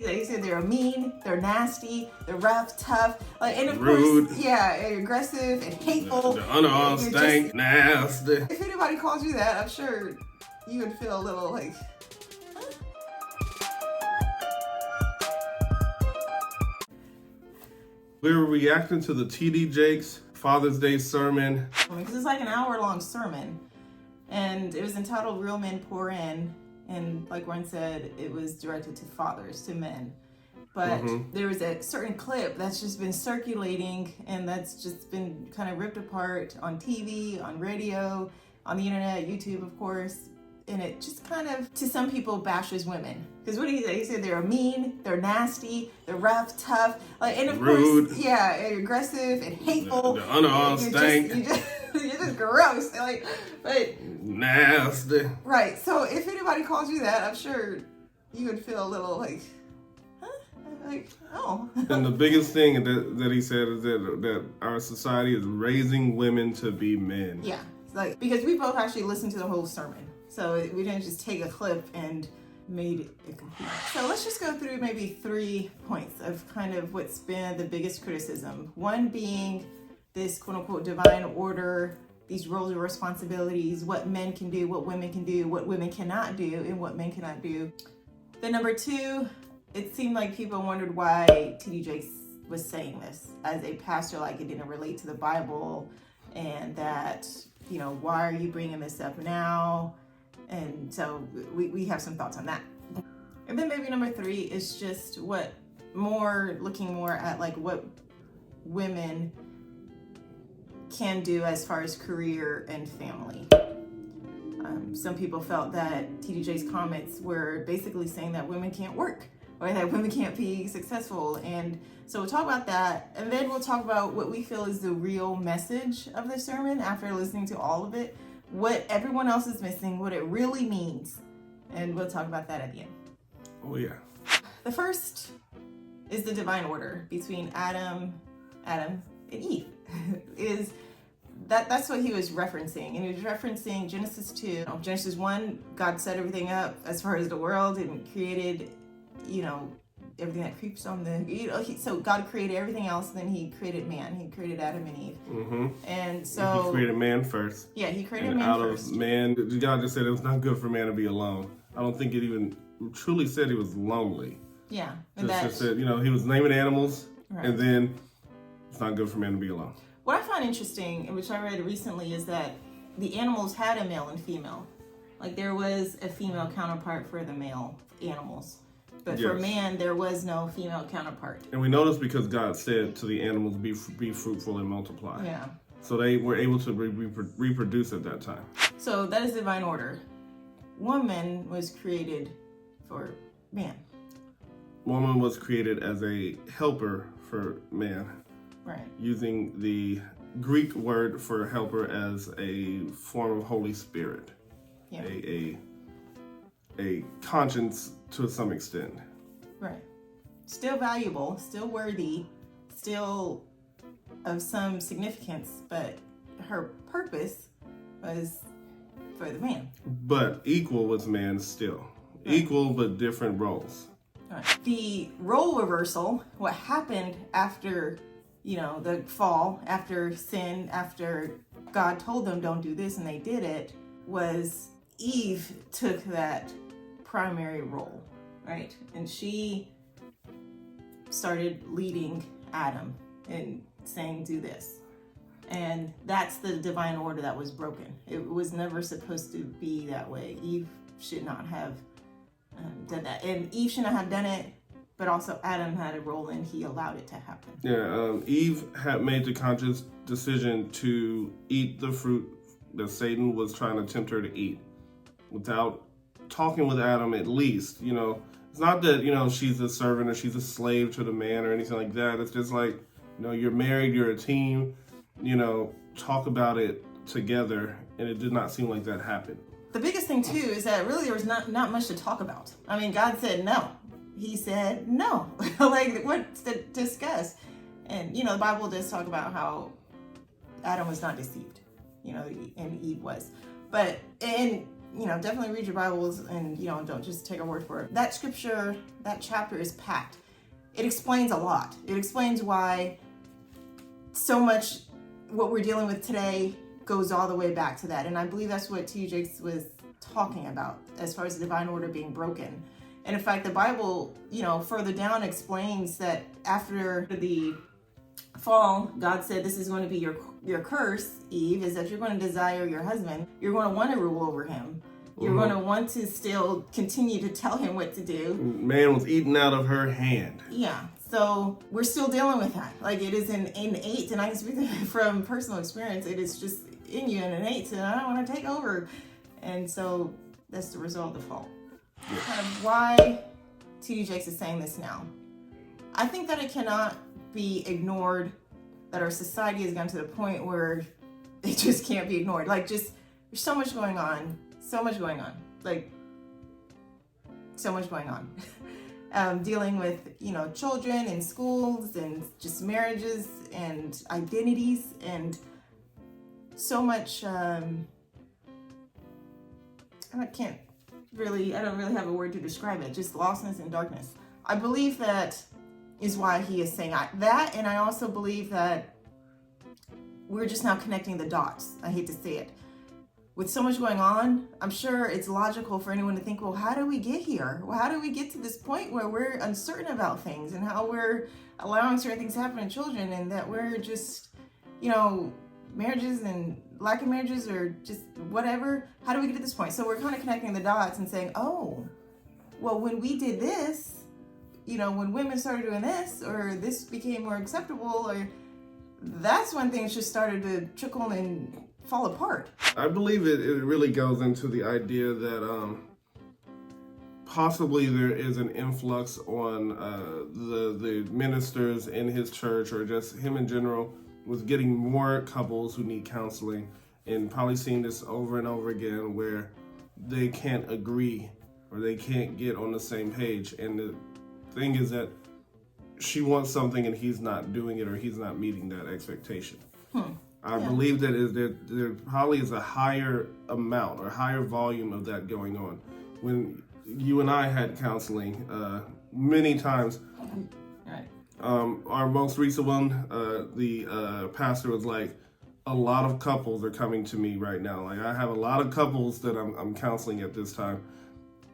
He said they're mean, they're nasty, they're rough, tough, like, and of rude. course, yeah, aggressive and hateful. The underarm stank, nasty. If anybody calls you that, I'm sure you would feel a little like, We're reacting to the T.D. Jakes Father's Day sermon. because it's like an hour-long sermon, and it was entitled "Real Men Pour In," and like Warren said, it was directed to fathers, to men. But there was a certain clip that's just been circulating, and that's just been kind of ripped apart on TV, on radio, on the internet, YouTube, of course. And it just kind of, to some people, bashes women. Because what did he say? He said they're mean, they're nasty, they're rough, tough, like, and of rude. course, yeah, aggressive and hateful. The underarm stank. You're just gross, like, but nasty. right. So if anybody calls you that, I'm sure you would feel a little like, like, oh. And the biggest thing that he said is that our society is raising women to be men. Yeah, like, because we both actually listened to the whole sermon. So we didn't just take a clip and made it complete. So let's just go through maybe 3 points of kind of what's been the biggest criticism. One being this quote unquote divine order, these roles and responsibilities, what men can do, what women can do, what women cannot do, and what men cannot do. Then number 2, it seemed like people wondered why T.D. Jakes was saying this as a pastor, like it didn't relate to the Bible, and that, you know, why are you bringing this up now? And so we have some thoughts on that. And then maybe number 3 is just looking more at like what women can do as far as career and family. Some people felt that T.D. Jakes' comments were basically saying that women can't work or that women can't be successful. And so we'll talk about that. And then we'll talk about what we feel is the real message of the sermon after listening to all of it, what everyone else is missing, what it really means. And we'll talk about that at the end. Oh, yeah. The first is the divine order between Adam and Eve. That's what he was referencing. And he was referencing Genesis 2. Genesis 1, God set everything up as far as the world and created, everything that creeps on so God created everything else, then he created man. He created Adam and Eve. Mm-hmm. And so he created man first. Yeah, he created and man out first. Of man, God just said it was not good for man to be alone. I don't think it even truly said he was lonely. Yeah. And just said, he was naming animals, right. And then it's not good for man to be alone. What I find interesting, which I read recently, is that the animals had a male and female. Like there was a female counterpart for the male animals. But yes. For man, there was no female counterpart. And we know this because God said to the animals, be fruitful and multiply. Yeah. So they were able to reproduce at that time. So that is divine order. Woman was created for man. Woman was created as a helper for man. Right. Using the Greek word for helper as a form of Holy Spirit. Yeah. A conscience to some extent. Right. Still valuable, still worthy, still of some significance, but her purpose was for the man. But equal with man still. Right. Equal but different roles. Right. The role reversal, what happened after, the fall, after sin, after God told them don't do this and they did it, was Eve took that primary role, right? And she started leading Adam and saying, do this. And that's the divine order that was broken. It was never supposed to be that way. Eve should not have done that. And Eve should not have done it, but also Adam had a role and he allowed it to happen. Yeah, Eve had made the conscious decision to eat the fruit that Satan was trying to tempt her to eat without talking with Adam at least. It's not that, she's a servant or she's a slave to the man or anything like that. It's just like, you're married, you're a team, talk about it together. And it did not seem like that happened. The biggest thing too is that really there was not much to talk about. I mean, God said no. He said no. Like, what's to discuss? And, the Bible does talk about how Adam was not deceived, and Eve was. But, and definitely read your Bibles and, don't just take our word for it. That scripture, that chapter is packed. It explains a lot. It explains why so much what we're dealing with today goes all the way back to that. And I believe that's what T.D. Jakes was talking about as far as the divine order being broken. And in fact, the Bible, further down explains that after the fall, God said this is going to be your curse, Eve, is that you're going to desire your husband. You're going to want to rule over him. You're going to want to still continue to tell him what to do. Man was eaten out of her hand. Yeah. So we're still dealing with that. Like, it is innate, and I can speak from personal experience. It is just in you and innate, and I don't want to take over. And so that's the result of the fall. Yeah. Kind of why T.D. Jakes is saying this now. I think that it cannot be ignored that our society has gotten to the point where it just can't be ignored. Like, just, there's so much going on. Like, so much going on. Dealing with, children and schools and just marriages and identities and so much, I don't really have a word to describe it, just lostness and darkness. I believe that is why he is saying that, and I also believe that we're just now connecting the dots. I hate to say it. With so much going on, I'm sure it's logical for anyone to think, well, how do we get here? Well, how do we get to this point where we're uncertain about things and how we're allowing certain things to happen to children, and that we're just, marriages and lack of marriages or just whatever? How do we get to this point? So we're kind of connecting the dots and saying, oh, well, when we did this, when women started doing this, or this became more acceptable, or that's when things just started to trickle and fall apart. I believe it really goes into the idea that possibly there is an influx on the ministers in his church, or just him in general, was getting more couples who need counseling, and probably seeing this over and over again where they can't agree or they can't get on the same page. And the thing is that she wants something and he's not doing it, or he's not meeting that expectation. I believe that there probably is a higher amount or higher volume of that going on. When you and I had counseling many times, right. Our most recent one, the pastor was like, a lot of couples are coming to me right now. Like, I have a lot of couples that I'm counseling at this time.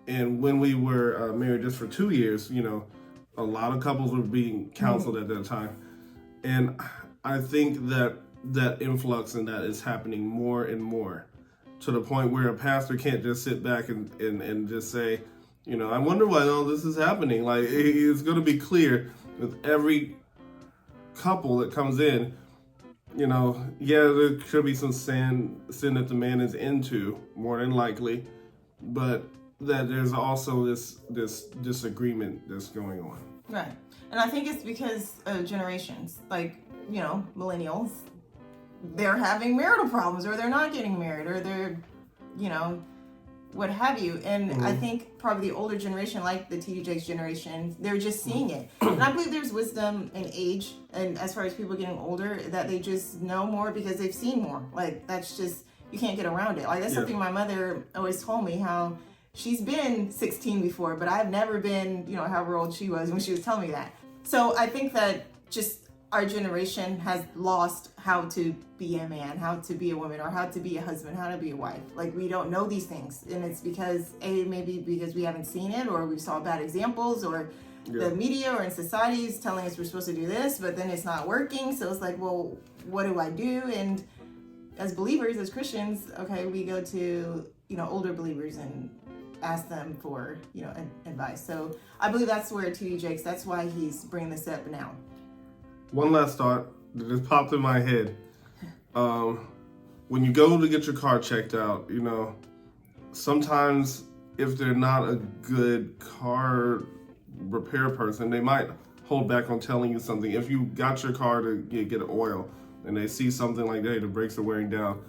And when we were married just for 2 years, a lot of couples were being counseled at that time. And I think that influx and that is happening more and more, to the point where a pastor can't just sit back and just say, I wonder why all this is happening. Like, it's going to be clear with every couple that comes in, there could be some sin that the man is into, more than likely, but that there's also this disagreement that's going on. Right. And I think it's because of generations, like, millennials, they're having marital problems, or they're not getting married, or they're, what have you. And I think probably the older generation, like the T.D. Jakes generation, they're just seeing it. And I believe there's wisdom in age, and as far as people getting older, that they just know more because they've seen more. Like, that's just, you can't get around it. Like, that's something my mother always told me, how she's been 16 before, but I've never been, however old she was when she was telling me that. So I think that just our generation has lost how to be a man, how to be a woman, or how to be a husband, how to be a wife. Like, we don't know these things. And it's because, maybe because we haven't seen it, or we saw bad examples, or the media or in society is telling us we're supposed to do this, but then it's not working. So it's like, well, what do I do? And as believers, as Christians, okay, we go to, older believers and ask them for, advice. So I believe that's where T.D. Jakes, that's why he's bringing this up now. One last thought that just popped in my head. When you go to get your car checked out, sometimes if they're not a good car repair person, they might hold back on telling you something. If you got your car to get oil and they see something like, hey, the brakes are wearing down,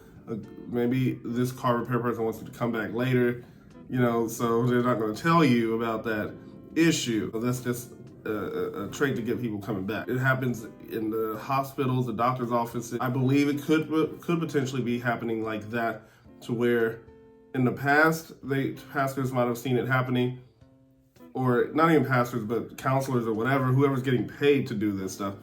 maybe this car repair person wants you to come back later, so they're not going to tell you about that issue. That's just a trait to get people coming back. It happens in the hospitals, the doctor's offices. I believe it could potentially be happening like that, to where in the past, pastors might have seen it happening, or not even pastors, but counselors or whatever, whoever's getting paid to do this stuff.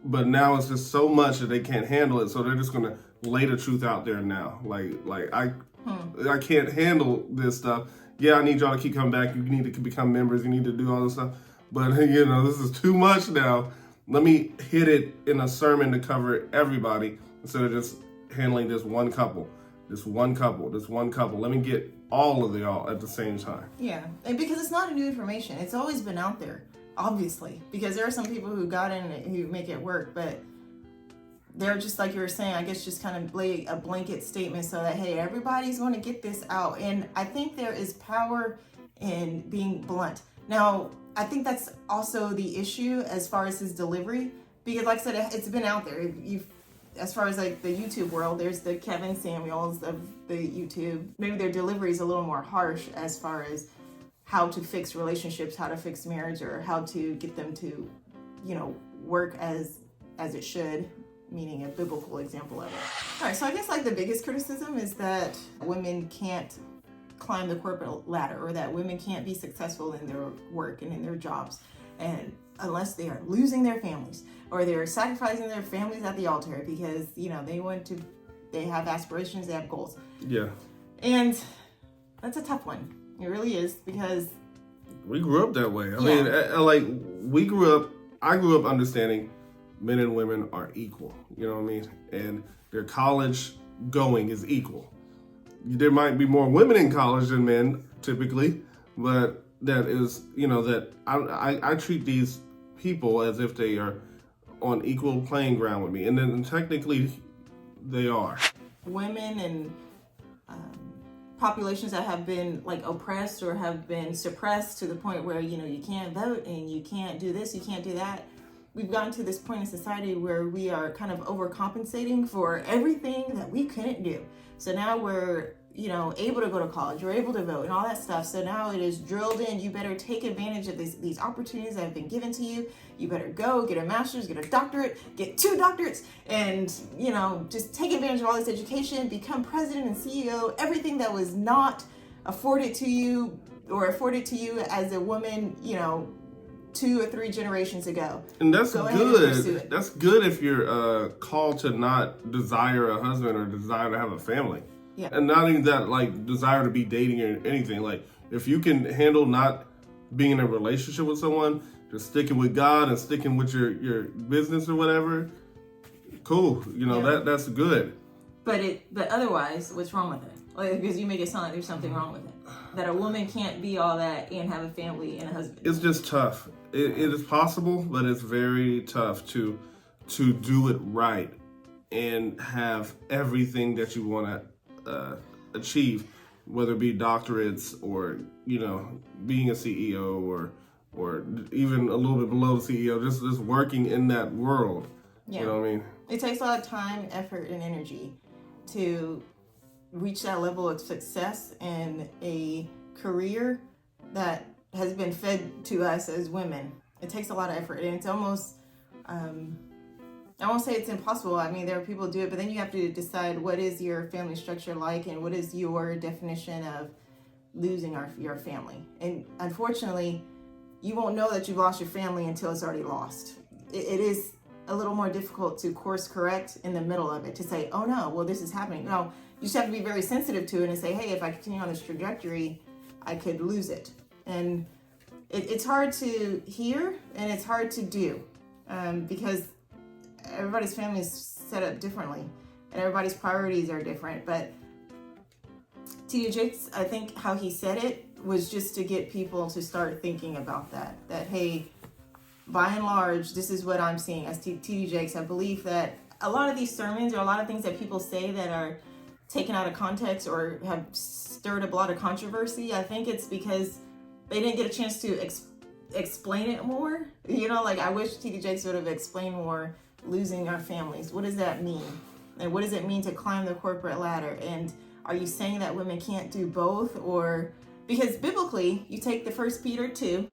But now it's just so much that they can't handle it, so they're just gonna lay the truth out there now. I can't handle this stuff. Yeah, I need y'all to keep coming back. You need to become members. You need to do all this stuff. But this is too much now. Let me hit it in a sermon to cover everybody instead of just handling this one couple. Let me get all of y'all at the same time. Yeah, and because it's not new information. It's always been out there, obviously. Because there are some people who got in it who make it work, but they're just like you were saying, I guess just kind of lay a blanket statement so that, hey, everybody's going to get this out. And I think there is power in being blunt. Now, I think that's also the issue as far as his delivery, because like I said, it's been out there. As far as like the YouTube world, there's the Kevin Samuels of the YouTube. Maybe their delivery is a little more harsh as far as how to fix relationships, how to fix marriage, or how to get them to, work as it should, meaning a biblical example of it. All right, so I guess like the biggest criticism is that women can't climb the corporate ladder, or that women can't be successful in their work and in their jobs, and unless they are losing their families or they're sacrificing their families at the altar because they have aspirations, they have goals. Yeah. And that's a tough one. It really is, because we grew up that way. I grew up understanding men and women are equal. You know what I mean? And their college going is equal. There might be more women in college than men typically, but that is, that I treat these people as if they are on equal playing ground with me. And then technically they are. Women and populations that have been like oppressed or have been suppressed to the point where, you can't vote and you can't do this, you can't do that. We've gotten to this point in society where we are kind of overcompensating for everything that we couldn't do. So now we're, able to go to college, we're able to vote and all that stuff. So now it is drilled in. You better take advantage of these opportunities that have been given to you. You better go get a master's, get a doctorate, get 2 doctorates, and, just take advantage of all this education, become president and CEO, everything that was not afforded to you as a woman, 2 or 3 generations ago. And that's good. That's good if you're called to not desire a husband or desire to have a family. Yeah. And not even that, like, desire to be dating or anything. Like, if you can handle not being in a relationship with someone, just sticking with God and sticking with your business or whatever, cool. That's good. But otherwise, what's wrong with it? Like, because you make it sound like there's something wrong with it. That a woman can't be all that and have a family and a husband. It's just tough. It is possible, but it's very tough to do it right and have everything that you want to achieve, whether it be doctorates or being a CEO or even a little bit below the CEO, just working in that world. Yeah. You know what I mean? It takes a lot of time, effort, and energy to reach that level of success in a career that has been fed to us as women. It takes a lot of effort, and it's almost I won't say it's impossible. I mean, there are people who do it, but then you have to decide what is your family structure like and what is your definition of losing your family. And unfortunately, you won't know that you've lost your family until it's already lost. It is a little more difficult to course correct in the middle of it, to say, oh no, well, this is happening. No, you just have to be very sensitive to it and say, hey, if I continue on this trajectory, I could lose it. And it's hard to hear and it's hard to do because everybody's family is set up differently and everybody's priorities are different. But T.D. Jakes, I think how he said it was just to get people to start thinking about that, hey, by and large, this is what I'm seeing as T.D. Jakes. I believe that a lot of these sermons or a lot of things that people say that are taken out of context or have stirred up a lot of controversy, I think it's because they didn't get a chance to explain it more. I wish T.D. Jakes would have explained more losing our families. What does that mean? And what does it mean to climb the corporate ladder? And are you saying that women can't do both? Or because biblically, you take the 1 Peter 2,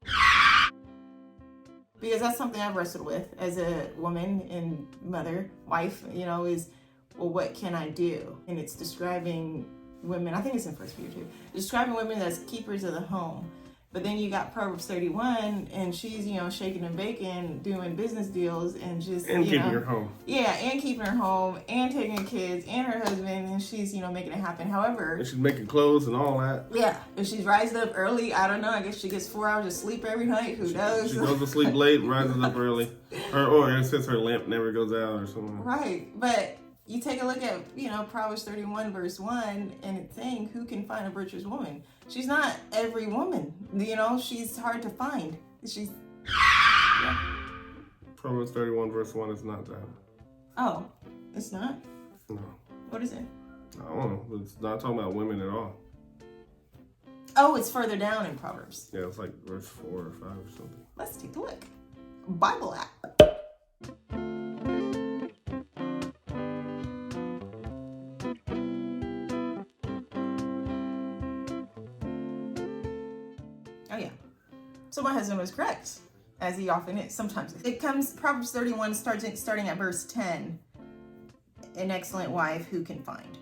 because that's something I've wrestled with as a woman and mother, wife, is, well, what can I do? And it's describing women, I think it's in 1 Peter 2, describing women as keepers of the home. But then you got Proverbs 31, and she's, shaking and baking, doing business deals, and just, and keeping her home. Yeah, and keeping her home, and taking her kids, and her husband, and she's, making it happen. However... And she's making clothes and all that. Yeah, and she's rising up early. I don't know. I guess she gets 4 hours of sleep every night. Who knows? She goes to sleep late, rises up early. Or it says her lamp never goes out or something. Right, but... You take a look at, Proverbs 31 verse 1, and it's saying, who can find a virtuous woman? She's not every woman, she's hard to find. She's, yeah. Proverbs 31 verse 1 is not that. Oh, it's not? No. What is it? I don't know. It's not talking about women at all. Oh, it's further down in Proverbs. Yeah, it's like verse 4 or 5 or something. Let's take a look. Bible app. So my husband was correct, as he often is. Sometimes it comes. Proverbs 31 starting at verse 10. An excellent wife who can find.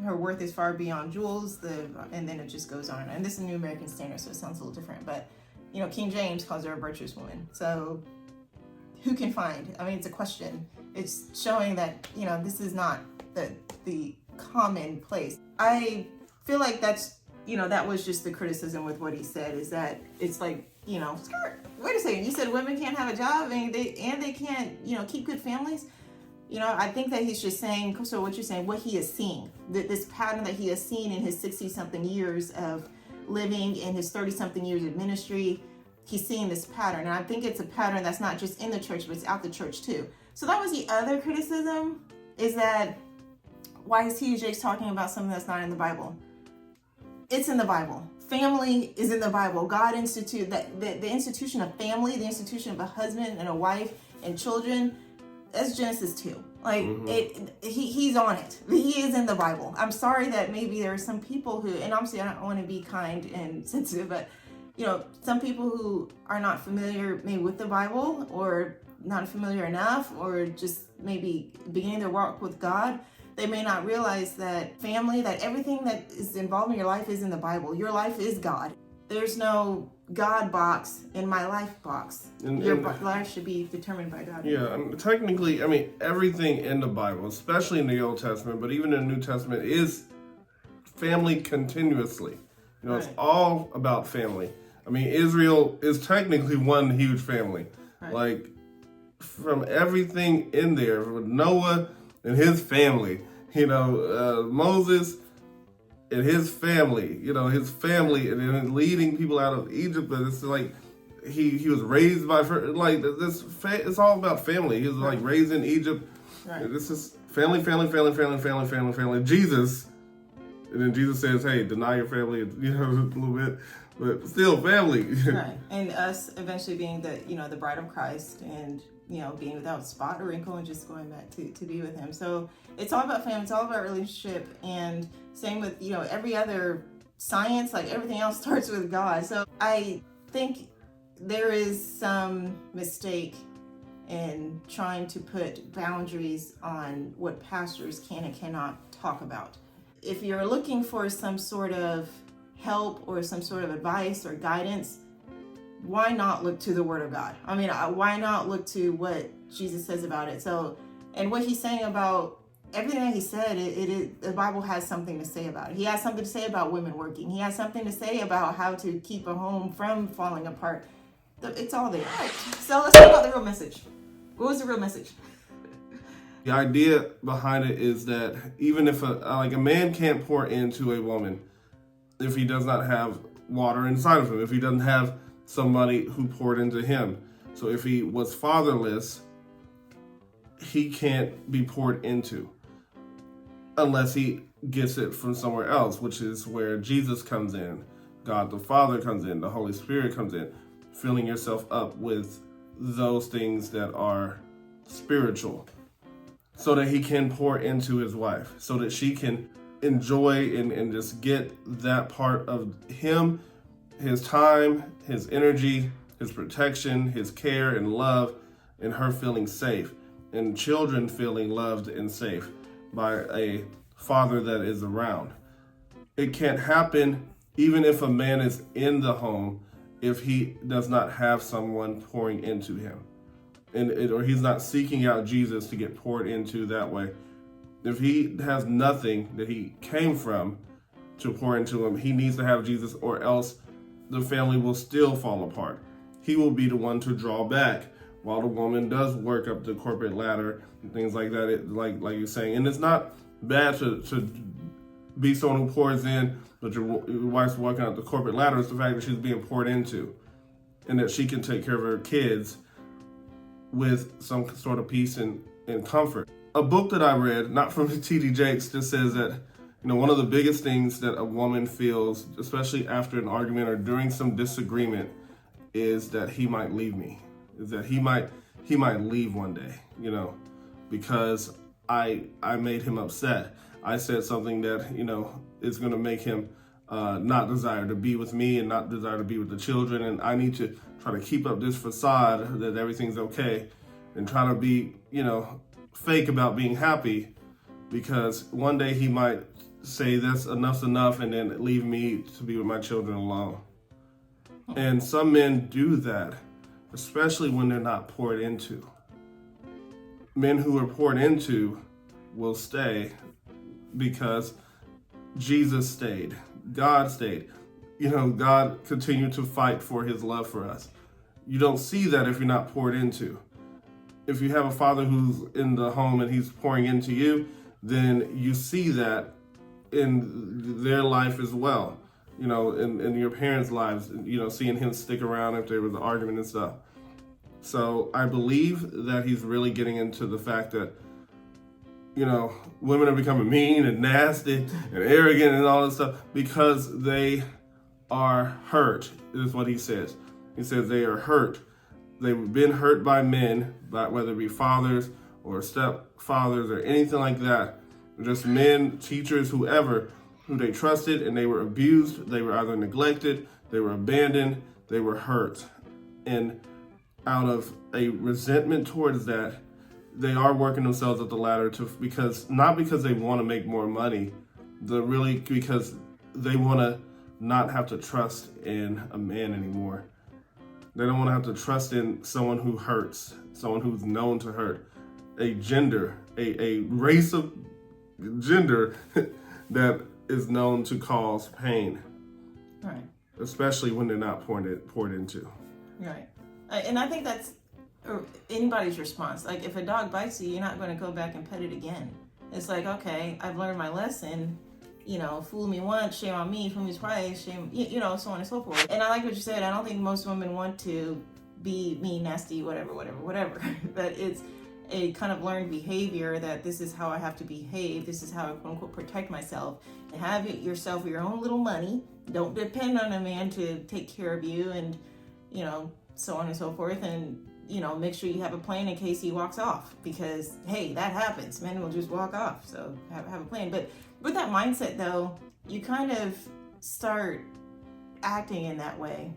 Her worth is far beyond jewels. And then it just goes on. And this is a New American Standard, so it sounds a little different. But King James calls her a virtuous woman. So who can find? I mean, it's a question. It's showing that this is not the common place. I feel like that's that was just the criticism with what he said, is that it's like, wait a second, you said women can't have a job and they can't, keep good families? I think that he's just saying, so what you're saying, what he is seeing, this pattern that he has seen in his 60-something years of living, in his 30-something years of ministry, he's seeing this pattern. And I think it's a pattern that's not just in the church, but it's out the church too. So that was the other criticism, is that why is T.D. Jakes talking about something that's not in the Bible? It's in the Bible. Family is in the Bible. God instituted that the institution of family, the institution of a husband and a wife and children. That's Genesis 2. Like he's on it. He is in the Bible. I'm sorry that maybe there are some people who, and obviously I don't want to be kind and sensitive, but some people who are not familiar maybe with the Bible, or not familiar enough, or just maybe beginning their walk with God. They may not realize that family, that everything that is involved in your life is in the Bible. Your life is God. There's no God box in my life box. Your life should be determined by God. Yeah, and technically, everything in the Bible, especially in the Old Testament, but even in the New Testament, is family continuously. Right. It's all about family. Israel is technically one huge family. Right. Like, from everything in there, with Noah and his family, Moses and his family, and then leading people out of Egypt. But it's like he was raised by, like, this. It's all about family. He was like raised in Egypt. Right. This is family. Jesus, and then Jesus says, "Hey, deny your family," a little bit, but still family. Right, and us eventually being the bride of Christ, and being without spot or wrinkle, and just going back to be with him. So it's all about family. It's all about relationship. And same with, every other science, like everything else starts with God. So I think there is some mistake in trying to put boundaries on what pastors can and cannot talk about. If you're looking for some sort of help or some sort of advice or guidance, why not look to the Word of God? Why not look to what Jesus says about it? So, and what he's saying about everything that he said, the Bible has something to say about it. He has something to say about women working. He has something to say about how to keep a home from falling apart. It's all there. All right, so let's talk about the real message. What was the real message? The idea behind it is that even if a man can't pour into a woman if he does not have water inside of him, if he doesn't have somebody who poured into him. So if he was fatherless, he can't be poured into unless he gets it from somewhere else, which is where Jesus comes in, God the Father comes in, the Holy Spirit comes in, filling yourself up with those things that are spiritual, so that he can pour into his wife, so that she can enjoy and just get that part of him, his time, his energy, his protection, his care and love, and her feeling safe, and children feeling loved and safe by a father that is around. it can't happen even if a man is in the home if he does not have someone pouring into him, or he's not seeking out Jesus to get poured into that way. If he has nothing that he came from to pour into him, he needs to have Jesus, or else the family will still fall apart. He will be the one to draw back while the woman does work up the corporate ladder and things like that. Like you're saying, and it's not bad to be someone who pours in, but your wife's working up the corporate ladder. It's the fact that she's being poured into, and that she can take care of her kids with some sort of peace and comfort. A book that I read, not from T.D. Jakes, just says that, one of the biggest things that a woman feels, especially after an argument or during some disagreement, is that he might leave me. Is that he might leave one day, because I made him upset. I said something that, is going to make him not desire to be with me and not desire to be with the children. And I need to try to keep up this facade that everything's okay and try to be, fake about being happy, because one day he might say that's enough's enough and then leave me to be with my children alone. And some men do that, especially when they're not poured into. Men who are poured into will stay because Jesus stayed. God stayed. God continued to fight for his love for us. You don't see that if you're not poured into. If you have a father who's in the home and he's pouring into you, then you see that in their life as well. In your parents' lives, seeing him stick around if there was an argument and stuff. So I believe that he's really getting into the fact that, women are becoming mean and nasty and arrogant and all this stuff because they are hurt, is what he says. He says they are hurt. They've been hurt by men, whether it be fathers or stepfathers or anything like that. Just men, teachers, whoever, who they trusted, and they were abused. They were either neglected, they were abandoned, they were hurt. And out of a resentment towards that, they are working themselves up the ladder not because they want to make more money, really because they want to not have to trust in a man anymore. They don't want to have to trust in someone who hurts, someone who's known to hurt, a race of gender that is known to cause pain. Right. Especially when they're not poured into. Right. And I think that's anybody's response. Like, if a dog bites you, you're not going to go back and pet it again. It's like, okay, I've learned my lesson. Fool me once, shame on me. Fool me twice, shame, so on and so forth. And I like what you said. I don't think most women want to be mean, nasty, whatever. But it's a kind of learned behavior that this is how I have to behave. This is how I, quote unquote, protect myself. And have yourself your own little money. Don't depend on a man to take care of you, and, so on and so forth. And, make sure you have a plan in case he walks off, because, hey, that happens. Men will just walk off. So have a plan. But with that mindset, though, you kind of start acting in that way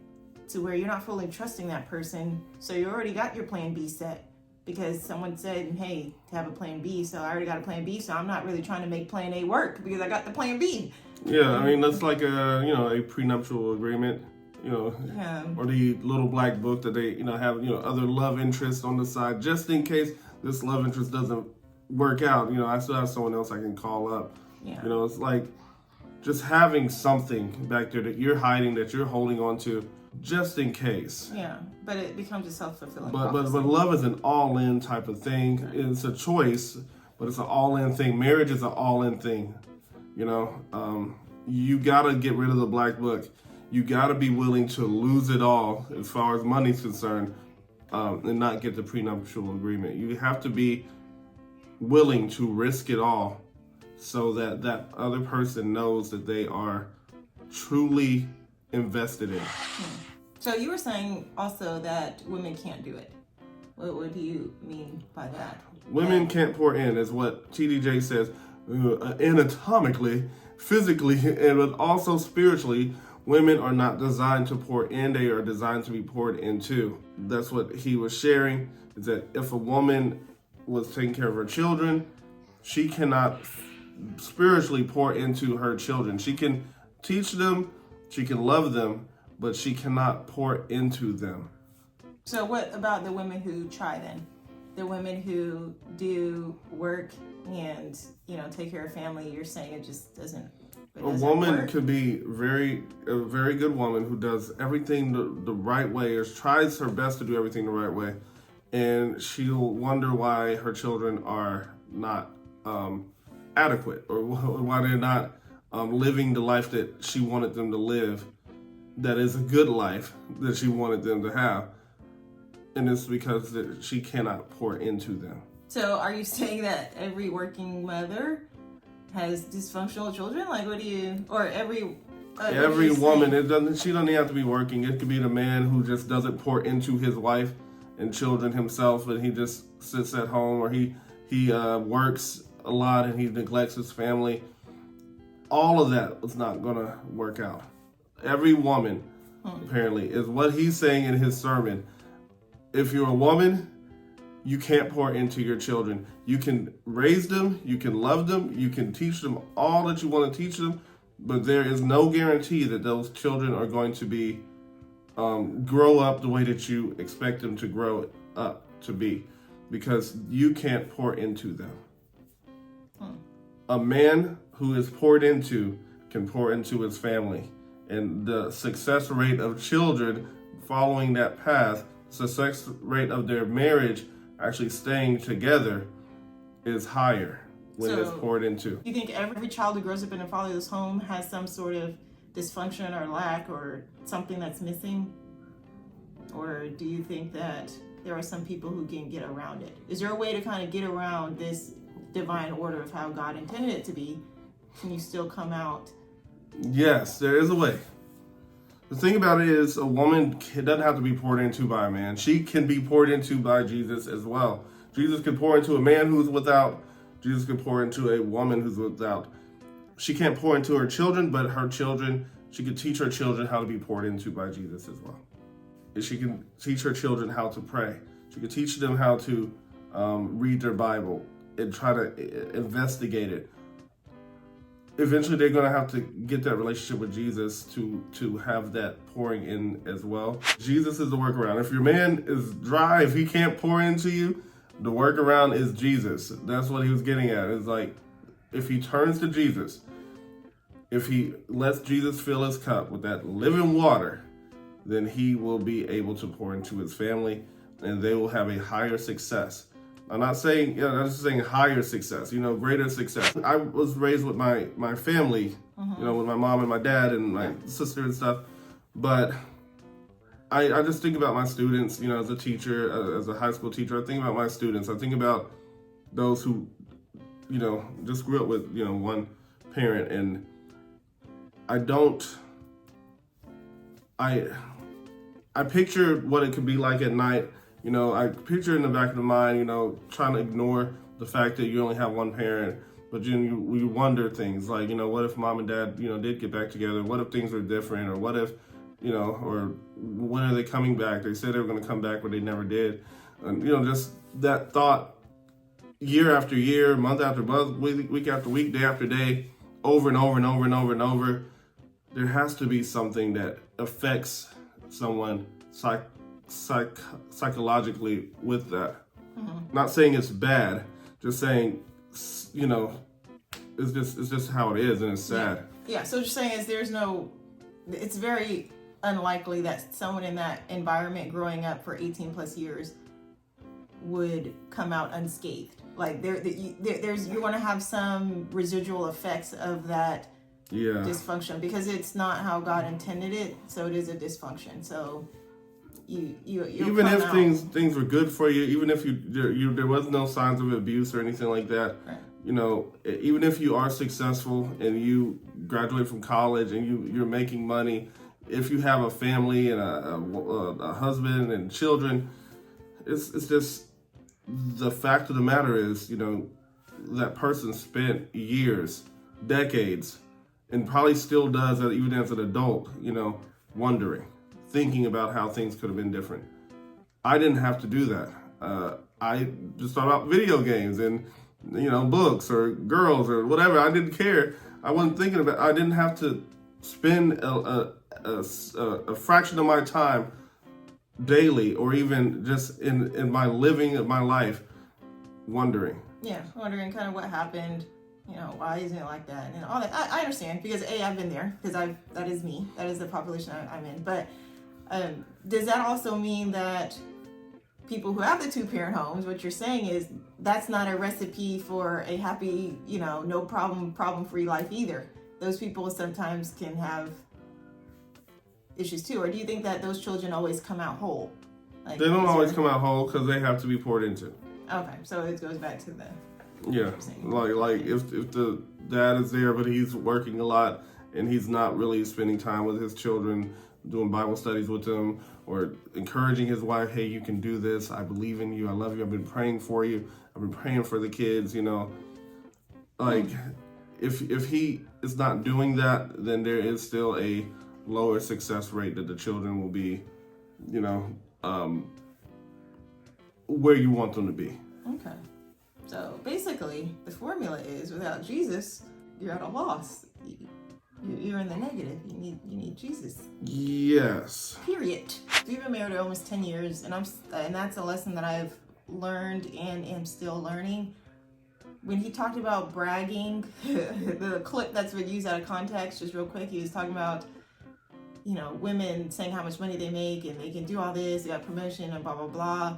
to where you're not fully trusting that person. So you already got your plan B set because someone said, hey, to have a plan B. So I already got a plan B. So I'm not really trying to make plan A work because I got the plan B. Yeah, that's like a prenuptial agreement. Or the little black book that they, have, other love interests on the side, just in case this love interest doesn't work out. I still have someone else I can call up. Yeah. It's like just having something back there that you're hiding, that you're holding on to, just in case. Yeah, but it becomes a self-fulfilling prophecy. But love is an all-in type of thing. Right. It's a choice, but it's an all-in thing. Marriage is an all-in thing. You gotta get rid of the black book. You gotta be willing to lose it all as far as money's concerned, and not get the prenuptial agreement. You have to be willing to risk it all so that other person knows that they are truly invested in. So you were saying also that women can't do it. What do you mean by that? Women can't pour in, is what T.D. says, anatomically, physically, and also spiritually. Women are not designed to pour in, they are designed to be poured into. That's what he was sharing, is that if a woman was taking care of her children, she cannot spiritually pour into her children. She can teach them, she can love them, but she cannot pour into them. So what about the women who try then? The women who do work and, take care of family, you're saying it just doesn't woman work? could be a very good woman who does everything the right way, or tries her best to do everything the right way, and she'll wonder why her children are not adequate, or why they're not living the life that she wanted them to live, that is a good life that she wanted them to have. And it's because she cannot pour into them. So are you saying that every working mother has dysfunctional children? Like, what do you, or every woman, she doesn't have to be working. It could be the man who just doesn't pour into his wife and children himself, and he just sits at home, or he works a lot and he neglects his family. All of that is not going to work out. Every woman, apparently, is what he's saying in his sermon. If you're a woman, you can't pour into your children. You can raise them, you can love them, you can teach them all that you want to teach them, but there is no guarantee that those children are going to be grow up the way that you expect them to grow up to be, because you can't pour into them. A man who is poured into can pour into his family, and the success rate of children following that path, success rate of their marriage actually staying together, is higher when it's poured into. You think every child who grows up in a fatherless home has some sort of dysfunction or lack or something that's missing? Or do you think that there are some people who can get around it? Is there a way to kind of get around this divine order of how God intended it to be? Can you still come out? Yes, there is a way. The thing about it is, a woman doesn't have to be poured into by a man. She can be poured into by Jesus as well. Jesus can pour into a man who's without. Jesus can pour into a woman who's without. She can't pour into her children, but her children, she can teach her children how to be poured into by Jesus as well. And she can teach her children how to pray. She can teach them how to read their Bible and try to investigate it. Eventually, they're going to have to get that relationship with Jesus to have that pouring in as well. Jesus is the workaround. If your man is dry, if he can't pour into you, the workaround is Jesus. That's what he was getting at. It's like, if he turns to Jesus, if he lets Jesus fill his cup with that living water, then he will be able to pour into his family, and they will have a higher success. I'm not saying, I'm just saying higher success, greater success. I was raised with my family, with my mom and my dad and my sister and stuff. But I just think about my students, as a teacher, as a high school teacher. I think about my students. I think about those who, just grew up with, one parent. And I picture what it could be like at night. I picture in the back of the mind, trying to ignore the fact that you only have one parent, but you wonder things like, what if mom and dad, did get back together? What if things are different? Or what if, or when are they coming back? They said they were going to come back, but they never did. And, just that thought year after year, month after month, week after week, day after day, over and over and over and over and over. There has to be something that affects someone psychologically with that. Not saying it's bad, just saying, it's just how it is, and it's sad. Yeah. So what you're saying is it's very unlikely that someone in that environment growing up for 18 plus years would come out unscathed. Like you're going to have some residual effects of that dysfunction, because it's not how God intended it. So it is a dysfunction. So you even if things were good for you, even if there was no signs of abuse or anything like that, right. Even if you are successful and you graduate from college and you're making money, if you have a family and a husband and children, it's just, the fact of the matter is, that person spent years, decades, and probably still does that even as an adult, wondering, thinking about how things could have been different. I didn't have to do that. I just thought about video games and books or girls or whatever. I didn't care. I wasn't thinking about. I didn't have to spend a fraction of my time daily, or even just in my living of my life, wondering. Yeah, wondering kind of what happened. Why isn't it like that? And all that. I understand, because I've been there, because that is me. That is the population I'm in. But does that also mean that people who have the 2-parent homes, what you're saying is that's not a recipe for a happy, no problem-free life either? Those people sometimes can have issues too. Or do you think that those children always come out whole? They don't always come out whole, because they have to be poured into. Okay, so it goes back to the... Yeah, like if the dad is there, but he's working a lot and he's not really spending time with his children, doing Bible studies with them, or encouraging his wife, hey, you can do this. I believe in you. I love you. I've been praying for you. I've been praying for the kids, If he is not doing that, then there is still a lower success rate that the children will be, where you want them to be. Okay. So basically, the formula is, without Jesus, you're at a loss. You're in the negative. You need Jesus. Yes. Period. We've been married almost 10 years, and that's a lesson that I've learned and am still learning. When he talked about bragging, the clip that's been used out of context, just real quick, he was talking about, women saying how much money they make and they can do all this, they got promotion and blah, blah, blah.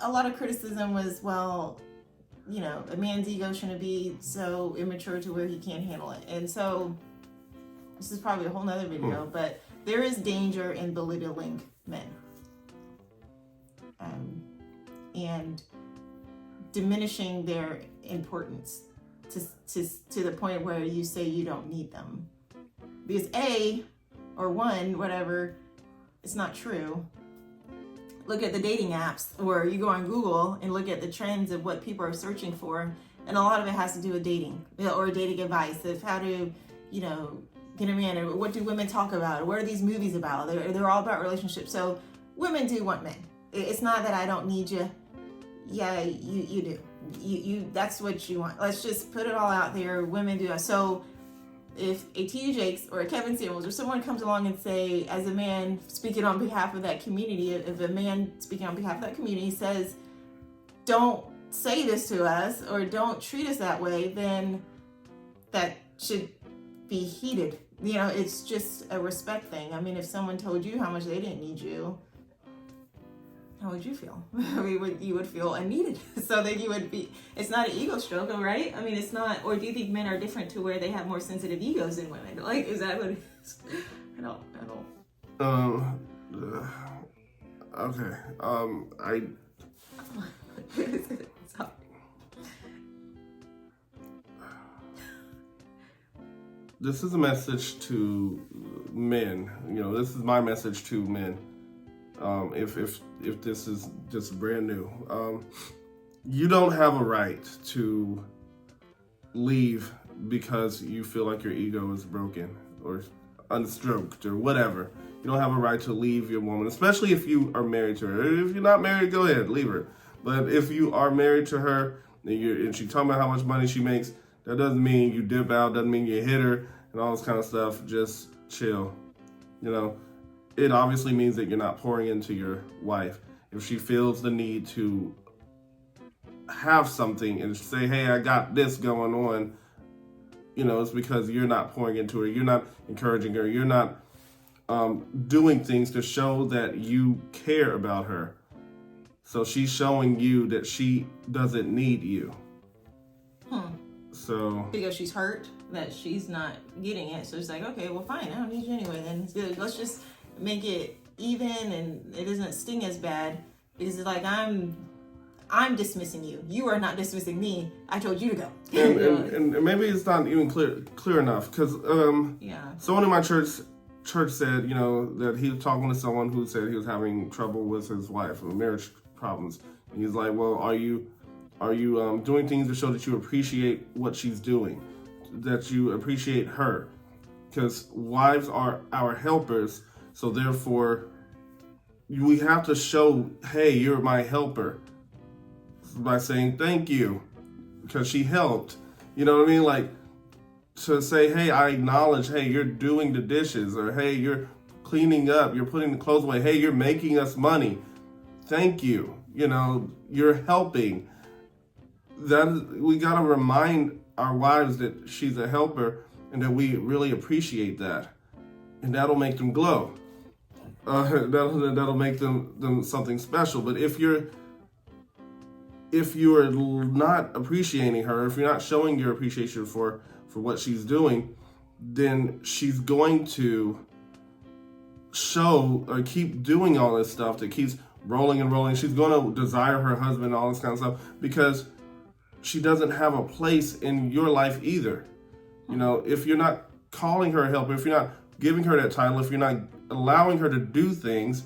A lot of criticism was, well, a man's ego shouldn't be so immature to where he can't handle it. And so this is probably a whole nother video, but there is danger in belittling men. And diminishing their importance to the point where you say you don't need them. Because whatever, it's not true. Look at the dating apps, or you go on Google and look at the trends of what people are searching for, and a lot of it has to do with dating, or dating advice of how to, get a man, or what do women talk about, or what are these movies about? They're all about relationships. So women do want men. It's not that I don't need you. Yeah, you do. You that's what you want. Let's just put it all out there. Women do. So if a T.D. Jakes or a Kevin Samuels or someone comes along and say, as a man speaking on behalf of that community, if a man speaking on behalf of that community says, don't say this to us or don't treat us that way, then that should be heeded. It's just a respect thing. I mean, if someone told you how much they didn't need you, how would you feel? You would feel unneeded. So then you would be, it's not an ego stroke, right? I mean, it's not, or do you think men are different to where they have more sensitive egos than women? Is that what it is? I don't. Okay. Sorry. This is a message to men. This is my message to men. If this is just brand new, you don't have a right to leave because you feel like your ego is broken or unstroked or whatever. You don't have a right to leave your woman, especially if you are married to her. If you're not married, go ahead, leave her. But if you are married to her and she's talking about how much money she makes, that doesn't mean you dip out, doesn't mean you hit her and all this kind of stuff. Just chill, It obviously means that you're not pouring into your wife. If she feels the need to have something and say, hey, I got this going on, it's because you're not pouring into her. You're not encouraging her. You're not doing things to show that you care about her. So she's showing you that she doesn't need you. So because she's hurt that she's not getting it. So it's like, okay, well, fine. I don't need you anyway. Then it's good. Let's just make it even and it doesn't sting as bad, because it's like I'm dismissing you. You are not dismissing me. I told you to go. and maybe it's not even clear enough, because someone in my church said, that he was talking to someone who said he was having trouble with his wife, marriage problems. And he's like, well, are you doing things to show that you appreciate what she's doing, that you appreciate her? Because wives are our helpers. So therefore, we have to show, hey, you're my helper, by saying thank you. because she helped. You know what I mean? Like, to say, hey, I acknowledge, hey, you're doing the dishes, or hey, you're cleaning up, you're putting the clothes away, hey, you're making us money. Thank you. You know, you're helping. We gotta remind our wives that she's a helper and that we really appreciate that. And that'll make them glow. That'll make them something special. But if you're not appreciating her, if you're not showing your appreciation for what she's doing, then she's going to show or keep doing all this stuff that keeps rolling and rolling. She's going to desire her husband, all this kind of stuff, because she doesn't have a place in your life either. You know, if you're not calling her a helper, if you're not giving her that title, if you're not allowing her to do things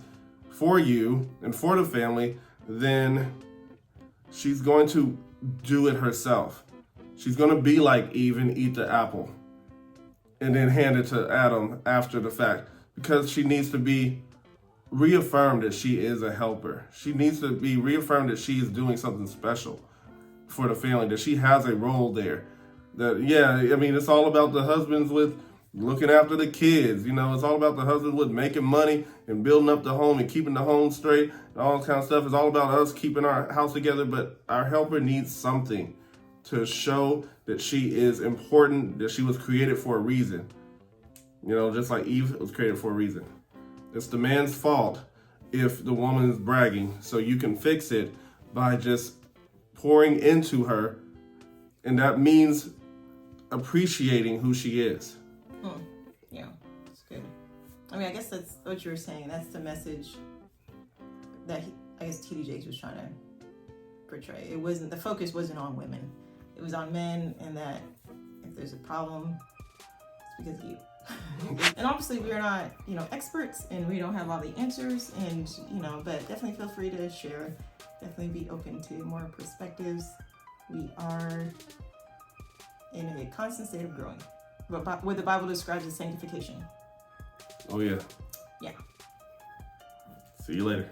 for you and for the family, then she's going to do it herself. She's going to be like Eve and eat the apple and then hand it to Adam after the fact, because she needs to be reaffirmed that she is a helper. She needs to be reaffirmed that she is doing something special for the family, that she has a role there. That, yeah, I mean, it's all about the husbands with looking after the kids. You know, it's all about the husband with making money and building up the home and keeping the home straight and all that kind of stuff. It's all about us keeping our house together, but our helper needs something to show that she is important, that she was created for a reason. You know, just like Eve was created for a reason. It's the man's fault if the woman is bragging, so you can fix it by just pouring into her, and that means appreciating who she is. Yeah, it's good. I mean, I guess that's what you were saying. That's the message that I guess T.D. Jakes was trying to portray. It wasn't, the focus wasn't on women. It was on men, and that if there's a problem, it's because of you. And obviously we're not, you know, experts, and we don't have all the answers, and, you know, but definitely feel free to share. Definitely be open to more perspectives. We are in a constant state of growing. What the Bible describes as sanctification. Oh, yeah. Yeah. See you later.